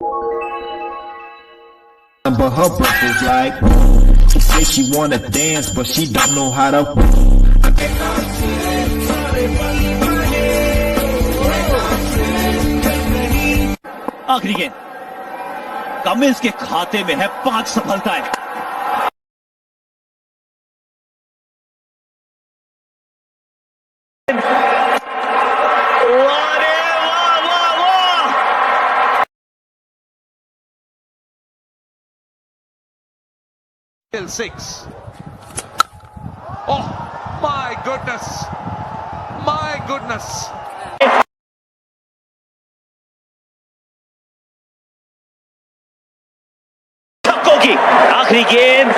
But her breath is like, she says she wanna dance, but she don't know how to. आखिरी गेंद Cummins के खाते में है 5 सफलताएं। Till 6. Oh my goodness! My goodness! छक्कों की आखिरी गेंद